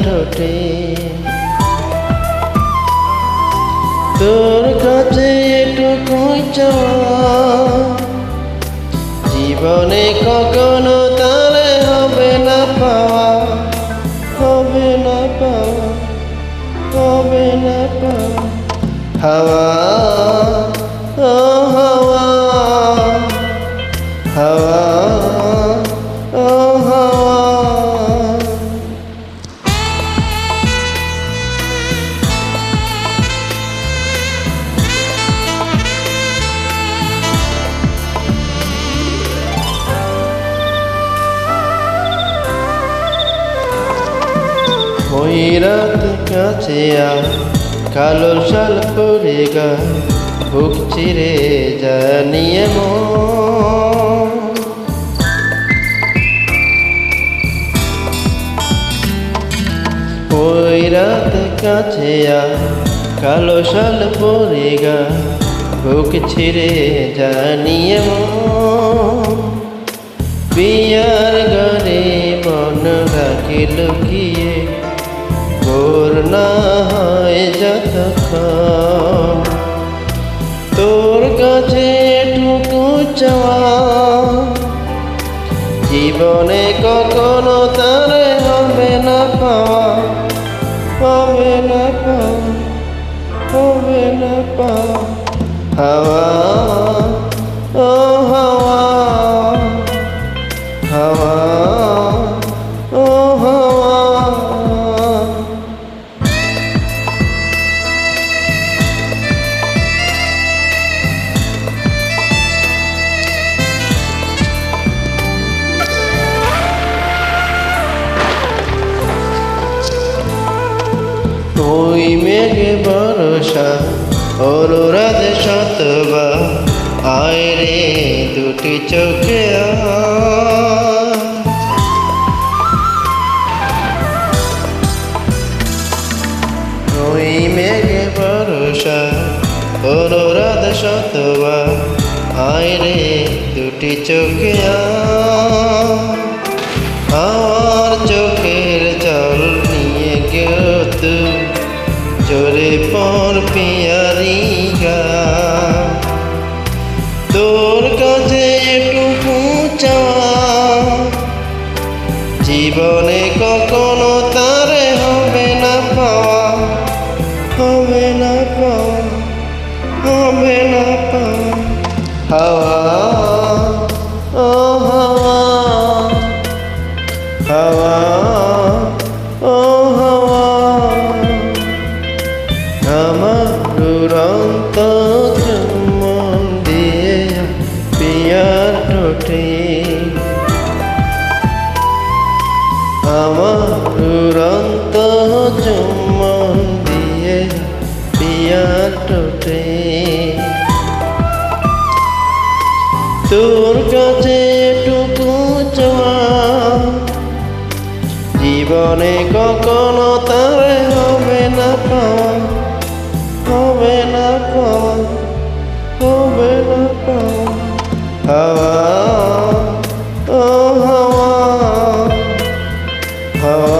ঠোঁটে তোর কাছে এটুকুই চাওয়া জীবনে কখনো তারে হবে না পাওয়া হবে না পাওয়া হবে না পাওয়া হাওয়া ও হাওয়া হাওয়া ও হাওয়া ওই রাত কাছে কালো শাল পরে গা বুক চিরে জানিয়ে ওই রাত কাছে কালো শাল পরে গা বুক ছিঁড়ে জানিয়ে বিয়ার ঘরে মন রাখি লুকিয়ে ভোর না হয় যতক্ষণ তোর কাছে এটুকু চাওয়া জীবনে কখনো তারে হবে না পাওয়া হবে না পাওয়া হবে না পাওয়া হাওয়া ও হাওয়া হাওয়া ও হাওয়া ওই মেঘে ভরসা অনুরাধ শতবা আয় রে দুটি চোখে ওই মেঘে ভরসা অনুরাধ শতবা আয় রে দুটি চোখে আমার চোখের জল নিয়ে গেল তুই জোরে পর পিয়ারি গা তোর কাছে এটুকু চাওয়া জীবনে কখনো তারে হবে না পাওয়া হবে না পাওয়া হবে না পাওয়া হাওয়া ও হাওয়া হাওয়া ও হাওয়া আমার দুরন্ত চুম্বন দিয়ে পিয়ার ঠোঁটে আমার দুরন্ত চুম্বন দিয়ে পিয়ার ঠোঁটে তোর কাছে এটুকু চাওয়া জীবনে কখনো তারে হবে না পাওয়া হবে না পাওয়া হবে না পাওয়া হাওয়া ও হাওয়া হাওয়া